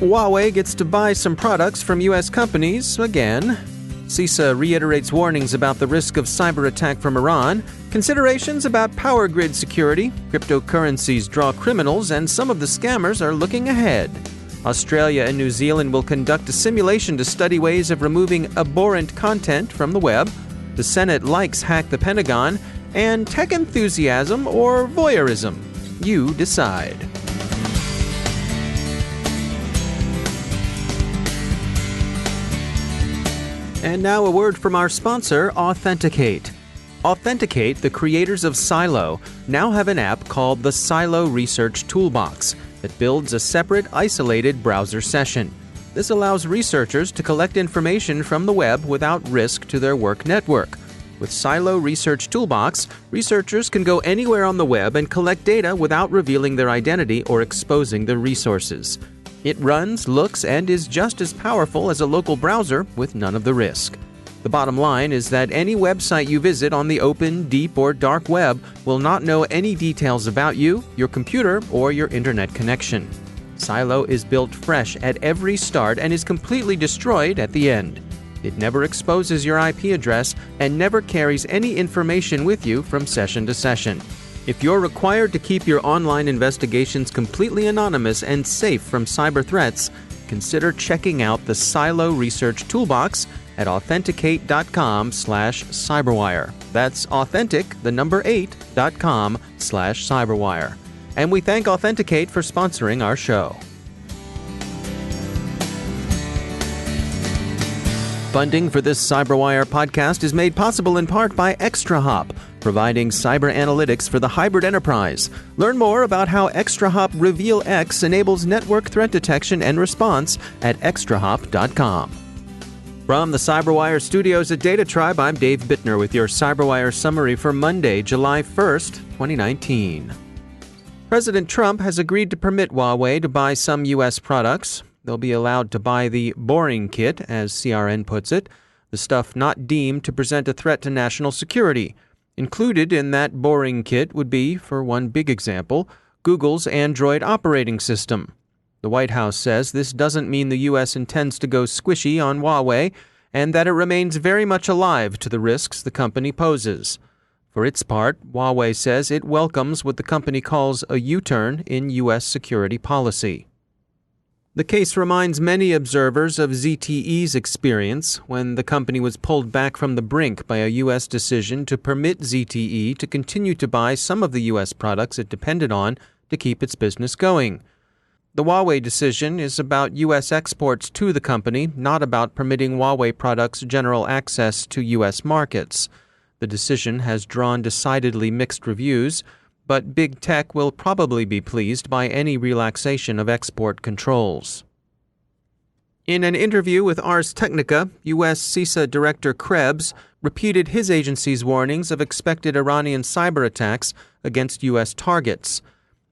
Huawei gets to buy some products from U.S. companies again. CISA reiterates warnings about the risk of cyber attack from Iran. Considerations about power grid security. Cryptocurrencies draw criminals, and some of the scammers are looking ahead. Australia and New Zealand will conduct a simulation to study ways of removing abhorrent content from the web. The Senate likes Hack the Pentagon. And tech enthusiasm or voyeurism. You decide. And now a word from our sponsor, Authenticate. Authenticate, the creators of Silo, now have an app called the Silo Research Toolbox that builds a separate, isolated browser session. This allows researchers to collect information from the web without risk to their work network. With Silo Research Toolbox, researchers can go anywhere on the web and collect data without revealing their identity or exposing their resources. It runs, looks, and is just as powerful as a local browser with none of the risk. The bottom line is that any website you visit on the open, deep, or dark web will not know any details about you, your computer, or your internet connection. Silo is built fresh at every start and is completely destroyed at the end. It never exposes your IP address and never carries any information with you from session to session. If you're required to keep your online investigations completely anonymous and safe from cyber threats, consider checking out the Silo Research Toolbox at authenticate.com/cyberwire. That's authentic8.com/cyberwire. And we thank Authenticate for sponsoring our show. Funding for this CyberWire podcast is made possible in part by ExtraHop, providing cyber analytics for the hybrid enterprise. Learn more about how ExtraHop Reveal X enables network threat detection and response at extrahop.com. From the CyberWire studios at Data Tribe, I'm Dave Bittner with your CyberWire summary for Monday, July 1st, 2019. President Trump has agreed to permit Huawei to buy some U.S. products. They'll be allowed to buy the boring kit, as CRN puts it, the stuff not deemed to present a threat to national security. Included in that boring kit would be, for one big example, Google's Android operating system. The White House says this doesn't mean the U.S. intends to go squishy on Huawei, and that it remains very much alive to the risks the company poses. For its part, Huawei says it welcomes what the company calls a U-turn in U.S. security policy. The case reminds many observers of ZTE's experience when the company was pulled back from the brink by a U.S. decision to permit ZTE to continue to buy some of the U.S. products it depended on to keep its business going. The Huawei decision is about U.S. exports to the company, not about permitting Huawei products general access to U.S. markets. The decision has drawn decidedly mixed reviews, but big tech will probably be pleased by any relaxation of export controls. In an interview with Ars Technica, U.S. CISA Director Krebs repeated his agency's warnings of expected Iranian cyber attacks against U.S. targets.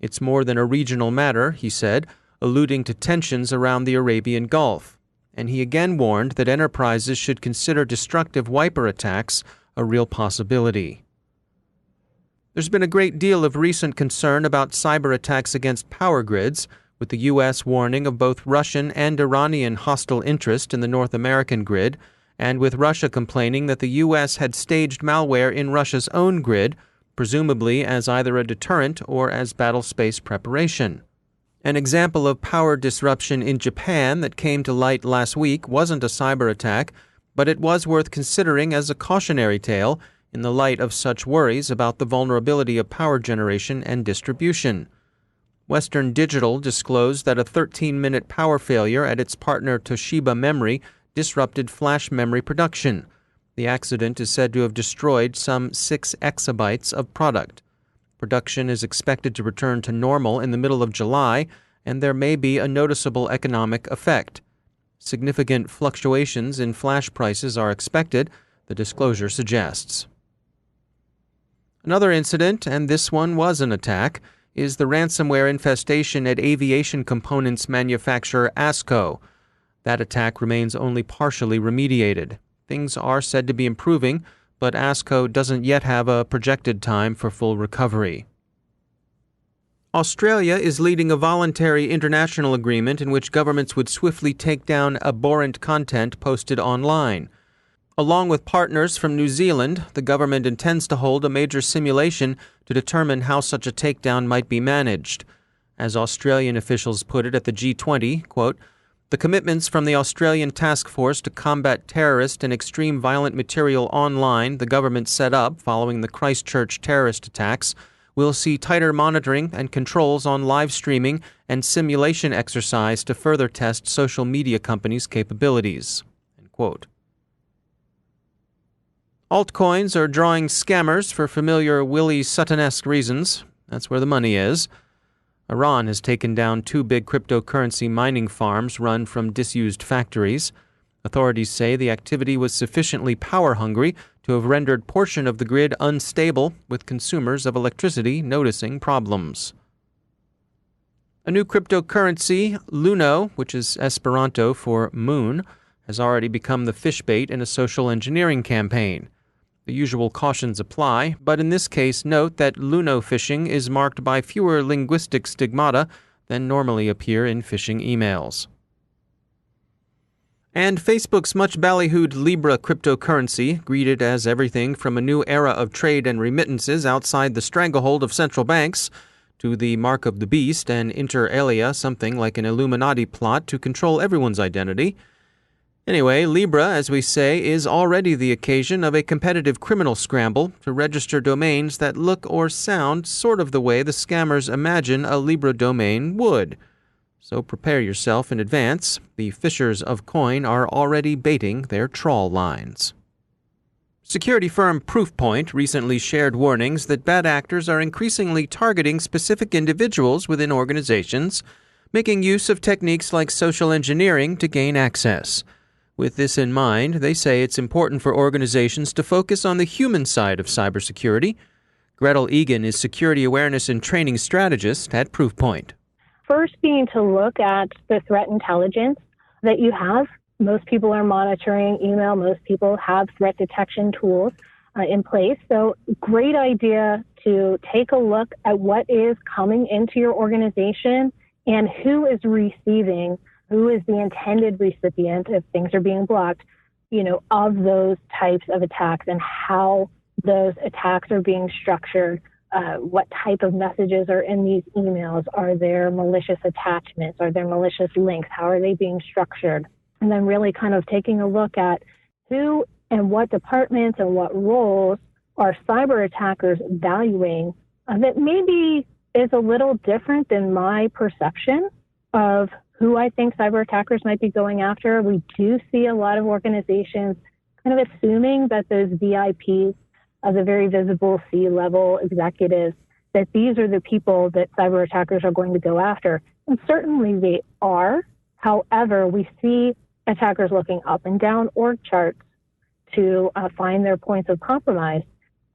It's more than a regional matter, he said, alluding to tensions around the Arabian Gulf. And he again warned that enterprises should consider destructive wiper attacks a real possibility. There's been a great deal of recent concern about cyber attacks against power grids, with the U.S. warning of both Russian and Iranian hostile interest in the North American grid, and with Russia complaining that the U.S. had staged malware in Russia's own grid, presumably as either a deterrent or as battle space preparation. An example of power disruption in Japan that came to light last week wasn't a cyber attack, but it was worth considering as a cautionary tale in the light of such worries about the vulnerability of power generation and distribution. Western Digital disclosed that a 13-minute power failure at its partner Toshiba Memory disrupted flash memory production. The accident is said to have destroyed some 6 exabytes of product. Production is expected to return to normal in the middle of July, and there may be a noticeable economic effect. Significant fluctuations in flash prices are expected, the disclosure suggests. Another incident, and this one was an attack, is the ransomware infestation at aviation components manufacturer ASCO. That attack remains only partially remediated. Things are said to be improving, but ASCO doesn't yet have a projected time for full recovery. Australia is leading a voluntary international agreement in which governments would swiftly take down abhorrent content posted online. Along with partners from New Zealand, the government intends to hold a major simulation to determine how such a takedown might be managed. As Australian officials put it at the G20, quote, "The commitments from the Australian Task Force to combat terrorist and extreme violent material online the government set up following the Christchurch terrorist attacks will see tighter monitoring and controls on live streaming and simulation exercise to further test social media companies' capabilities." End quote. Altcoins are drawing scammers for familiar Willie Sutton-esque reasons. That's where the money is. Iran has taken down 2 big cryptocurrency mining farms run from disused factories. Authorities say the activity was sufficiently power-hungry to have rendered portion of the grid unstable, with consumers of electricity noticing problems. A new cryptocurrency, Luno, which is Esperanto for moon, has already become the fishbait in a social engineering campaign. The usual cautions apply, but in this case note that Luno phishing is marked by fewer linguistic stigmata than normally appear in phishing emails. And Facebook's much ballyhooed Libra cryptocurrency, greeted as everything from a new era of trade and remittances outside the stranglehold of central banks to the mark of the beast and inter alia something like an Illuminati plot to control everyone's identity. Anyway, Libra, as we say, is already the occasion of a competitive criminal scramble to register domains that look or sound sort of the way the scammers imagine a Libra domain would. So prepare yourself in advance. The fishers of coin are already baiting their trawl lines. Security firm Proofpoint recently shared warnings that bad actors are increasingly targeting specific individuals within organizations, making use of techniques like social engineering to gain access. With this in mind, they say it's important for organizations to focus on the human side of cybersecurity. Gretel Egan is Security Awareness and Training Strategist at Proofpoint. First being to look at the threat intelligence that you have. Most people are monitoring email. Most people have threat detection tools in place. So great idea to take a look at what is coming into your organization and who is receiving, who is the intended recipient if things are being blocked, of those types of attacks and how those attacks are being structured. What type of messages are in these emails? Are there malicious attachments? Are there malicious links? How are they being structured? And then really kind of taking a look at who and what departments and what roles are cyber attackers valuing that maybe is a little different than my perception of who I think cyber attackers might be going after. We do see a lot of organizations kind of assuming that those VIPs, the very visible C-level executives, that these are the people that cyber attackers are going to go after. And certainly they are. However, we see attackers looking up and down org charts to find their points of compromise.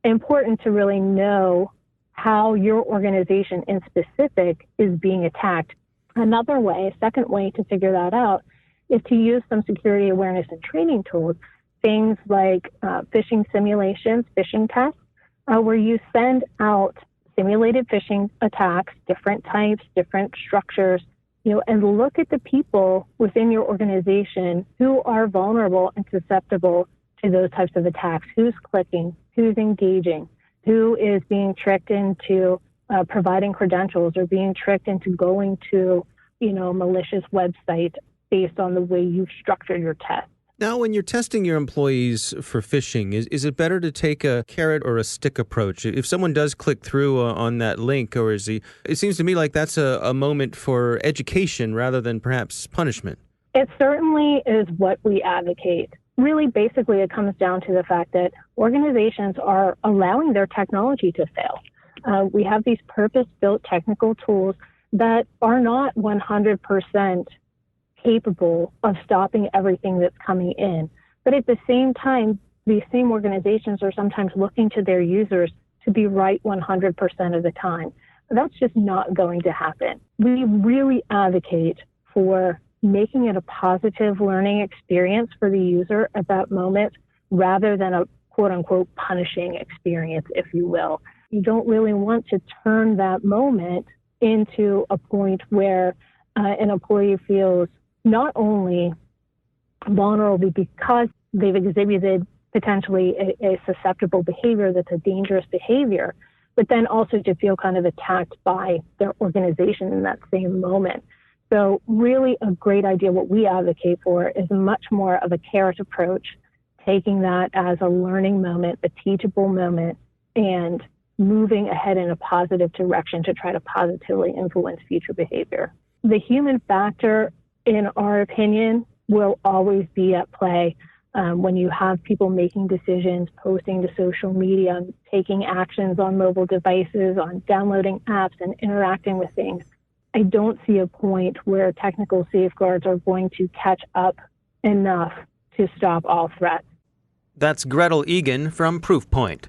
Important to really know how your organization in specific is being attacked. Another way, a second way to figure that out is to use some security awareness and training tools, things like phishing simulations, phishing tests, where you send out simulated phishing attacks, different types, different structures, and look at the people within your organization who are vulnerable and susceptible to those types of attacks. Who's clicking, who's engaging, who is being tricked into providing credentials or being tricked into going to, malicious website based on the way you've structured your test. Now, when you're testing your employees for phishing, is it better to take a carrot or a stick approach? If someone does click through on that link, it seems to me like that's a moment for education rather than perhaps punishment. It certainly is what we advocate. Really, basically, it comes down to the fact that organizations are allowing their technology to fail. We have these purpose-built technical tools that are not 100% capable of stopping everything that's coming in. But at the same time, these same organizations are sometimes looking to their users to be right 100% of the time. That's just not going to happen. We really advocate for making it a positive learning experience for the user at that moment rather than a quote-unquote punishing experience, if you will. You don't really want to turn that moment into a point where an employee feels not only vulnerable because they've exhibited potentially a susceptible behavior that's a dangerous behavior, but then also to feel kind of attacked by their organization in that same moment. So really a great idea. What we advocate for is much more of a carrot approach, taking that as a learning moment, a teachable moment, and moving ahead in a positive direction to try to positively influence future behavior. The human factor, in our opinion, will always be at play when you have people making decisions, posting to social media, taking actions on mobile devices, on downloading apps and interacting with things. I don't see a point where technical safeguards are going to catch up enough to stop all threats. That's Gretel Egan from Proofpoint.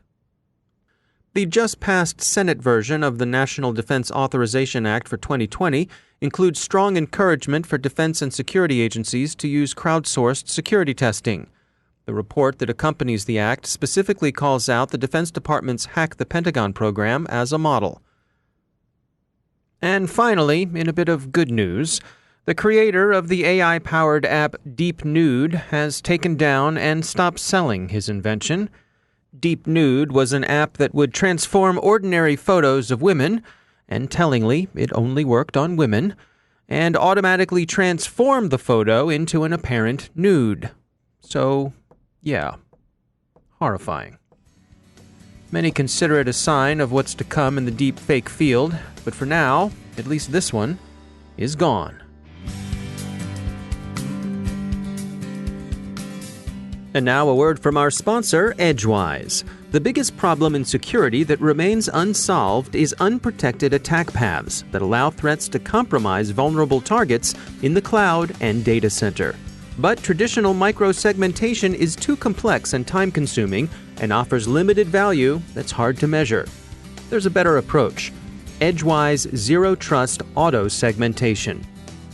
The just-passed Senate version of the National Defense Authorization Act for 2020 includes strong encouragement for defense and security agencies to use crowdsourced security testing. The report that accompanies the act specifically calls out the Defense Department's Hack the Pentagon program as a model. And finally, in a bit of good news, the creator of the AI-powered app Deep Nude has taken down and stopped selling his invention. Deep Nude was an app that would transform ordinary photos of women, and tellingly, it only worked on women, and automatically transform the photo into an apparent nude. So, yeah, horrifying. Many consider it a sign of what's to come in the deep fake field, but for now, at least this one is gone. And now a word from our sponsor, Edgewise. The biggest problem in security that remains unsolved is unprotected attack paths that allow threats to compromise vulnerable targets in the cloud and data center. But traditional microsegmentation is too complex and time-consuming and offers limited value that's hard to measure. There's a better approach. Edgewise Zero Trust Auto Segmentation.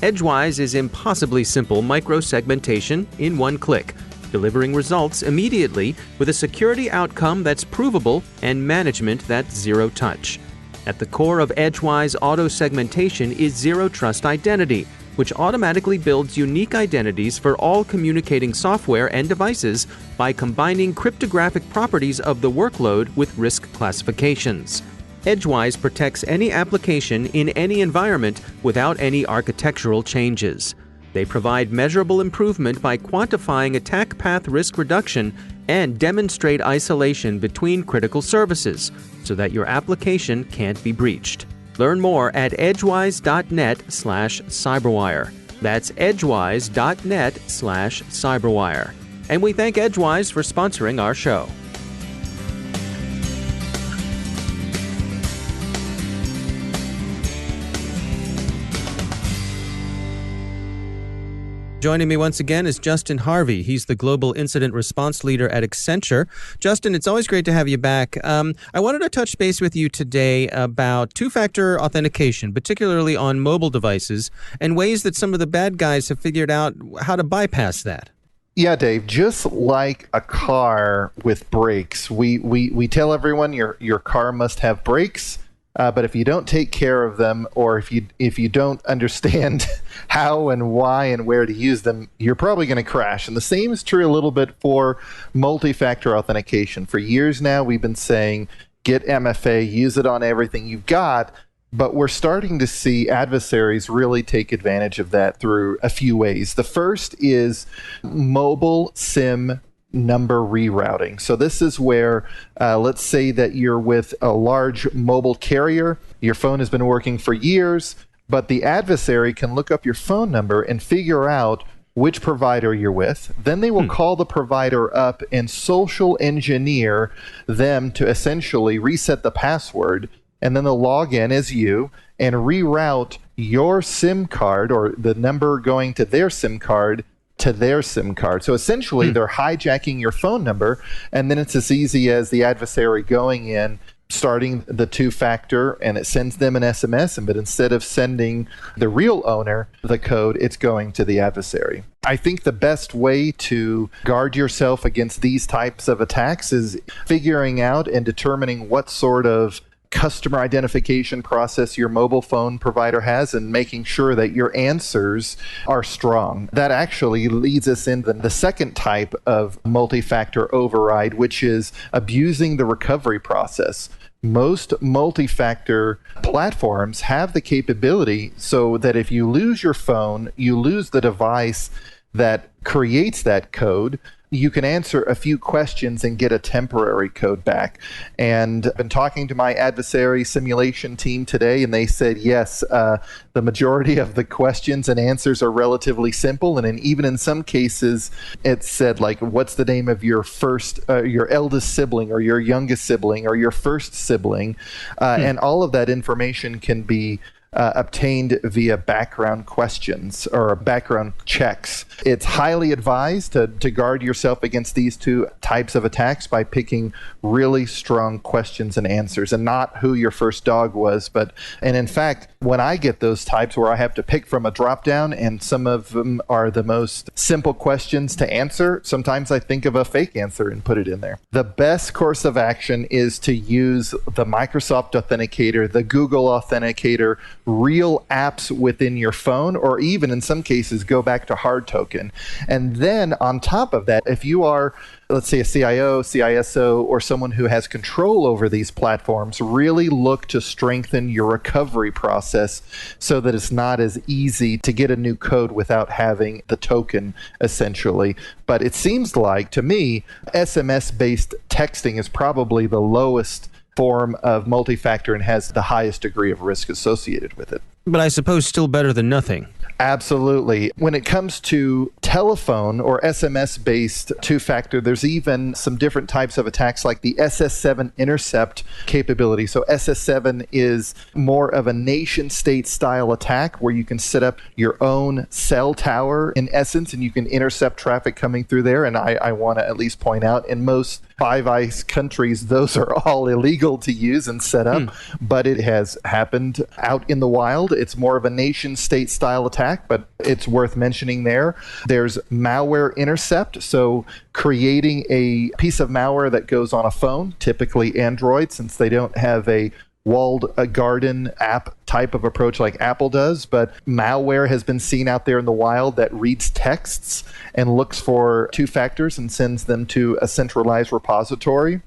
Edgewise is impossibly simple microsegmentation in one click, delivering results immediately with a security outcome that's provable and management that's zero touch. At the core of Edgewise auto segmentation is Zero Trust Identity, which automatically builds unique identities for all communicating software and devices by combining cryptographic properties of the workload with risk classifications. Edgewise protects any application in any environment without any architectural changes. They provide measurable improvement by quantifying attack path risk reduction and demonstrate isolation between critical services so that your application can't be breached. Learn more at edgewise.net/cyberwire. That's edgewise.net/cyberwire. And we thank Edgewise for sponsoring our show. Joining me once again is Justin Harvey. He's the Global Incident Response Leader at Accenture. Justin, it's always great to have you back. I wanted to touch base with you today about two-factor authentication, particularly on mobile devices, and ways that some of the bad guys have figured out how to bypass that. Yeah, Dave, just like a car with brakes, we tell everyone your car must have brakes. But if you don't take care of them, or if you don't understand how and why and where to use them, you're probably going to crash. And the same is true a little bit for multi-factor authentication. For years now, we've been saying, get MFA, use it on everything you've got. But we're starting to see adversaries really take advantage of that through a few ways. The first is mobile SIM number rerouting. So this is where, let's say that you're with a large mobile carrier, your phone has been working for years, but the adversary can look up your phone number and figure out which provider you're with. Then they will call the provider up and social engineer them to essentially reset the password, and then they'll log in as you and reroute your SIM card, or the number going to their SIM card, to their SIM card. So essentially, they're hijacking your phone number, and then it's as easy as the adversary going in, starting the two-factor, and it sends them an SMS, but instead of sending the real owner the code, it's going to the adversary. I think the best way to guard yourself against these types of attacks is figuring out and determining what sort of customer identification process your mobile phone provider has and making sure that your answers are strong. That actually leads us into the second type of multi-factor override, which is abusing the recovery process. Most multi-factor platforms have the capability so that if you lose your phone, you lose the device that creates that code, you can answer a few questions and get a temporary code back. And I've been talking to my adversary simulation team today, and they said, yes, the majority of the questions and answers are relatively simple. And even in some cases, it said, like, what's the name of your your eldest sibling or your youngest sibling or your first sibling? And all of that information can be obtained via background questions or background checks. It's highly advised to guard yourself against these two types of attacks by picking really strong questions and answers, and not who your first dog was. And in fact, when I get those types where I have to pick from a drop down and some of them are the most simple questions to answer, sometimes I think of a fake answer and put it in there. The best course of action is to use the Microsoft Authenticator, the Google Authenticator, real apps within your phone, or even in some cases go back to hard token. And then on top of that, if you are, let's say, a CIO, CISO, or someone who has control over these platforms, really look to strengthen your recovery process so that it's not as easy to get a new code without having the token, essentially. But it seems like, to me, SMS-based texting is probably the lowest form of multi-factor and has the highest degree of risk associated with it. But I suppose still better than nothing. Absolutely. When it comes to telephone or SMS-based two-factor, there's even some different types of attacks like the SS7 intercept capability. So SS7 is more of a nation-state style attack where you can set up your own cell tower in essence, and you can intercept traffic coming through there. And I want to at least point out, in most Five Eyes countries, those are all illegal to use and set up, but it has happened out in the wild. It's more of a nation-state style attack, but it's worth mentioning there. There's malware intercept, so creating a piece of malware that goes on a phone, typically Android, since they don't have a walled garden app type of approach like Apple does, but malware has been seen out there in the wild that reads texts and looks for two factors and sends them to a centralized repository.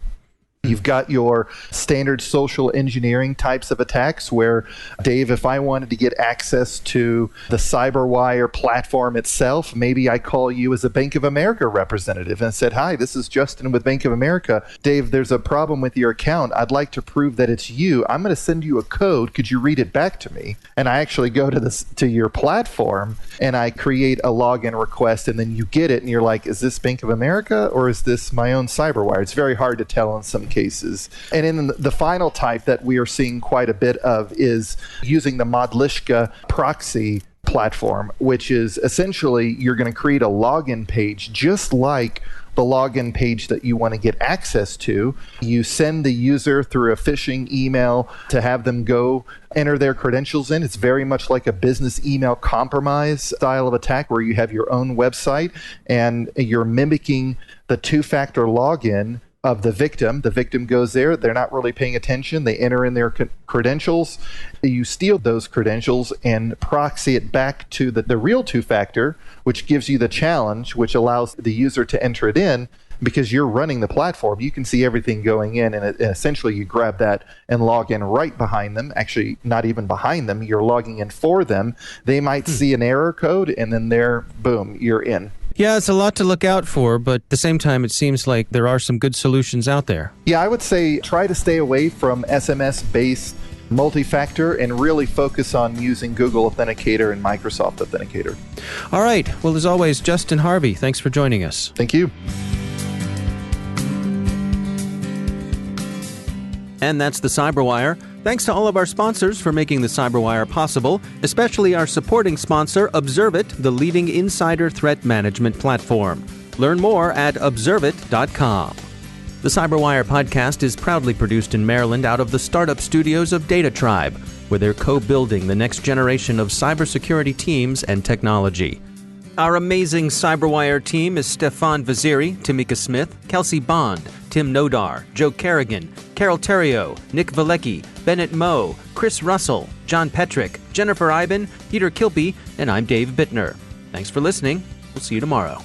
You've got your standard social engineering types of attacks where, Dave, if I wanted to get access to the CyberWire platform itself, maybe I call you as a Bank of America representative and said, hi, this is Justin with Bank of America. Dave, there's a problem with your account. I'd like to prove that it's you. I'm going to send you a code. Could you read it back to me? And I actually go to your platform and I create a login request, and then you get it and you're like, is this Bank of America or is this my own CyberWire? It's very hard to tell in some cases. And in the final type that we are seeing quite a bit of is using the Modlishka proxy platform, which is essentially you're going to create a login page just like the login page that you want to get access to. You send the user through a phishing email to have them go enter their credentials in. It's very much like a business email compromise style of attack where you have your own website and you're mimicking the two-factor login of the victim. The victim goes there. They're not really paying attention. They enter in their credentials. You steal those credentials and proxy it back to the real two-factor, which gives you the challenge, which allows the user to enter it in. Because you're running the platform, you can see everything going in, and essentially you grab that and log in right behind them. Actually, not even behind them. You're logging in for them. They might see an error code, and then boom, you're in. Yeah, it's a lot to look out for, but at the same time, it seems like there are some good solutions out there. Yeah, I would say try to stay away from SMS-based multi-factor and really focus on using Google Authenticator and Microsoft Authenticator. All right. Well, as always, Justin Harvey, thanks for joining us. Thank you. And that's the CyberWire. Thanks to all of our sponsors for making the CyberWire possible, especially our supporting sponsor, Observit, the leading insider threat management platform. Learn more at observit.com. The CyberWire podcast is proudly produced in Maryland out of the startup studios of Data Tribe, where they're co-building the next generation of cybersecurity teams and technology. Our amazing CyberWire team is Stefan Vaziri, Tamika Smith, Kelsey Bond, Tim Nodar, Joe Kerrigan, Carol Terrio, Nick Valecki, Bennett Moe, Chris Russell, John Petrick, Jennifer Iben, Peter Kilpie, and I'm Dave Bittner. Thanks for listening. We'll see you tomorrow.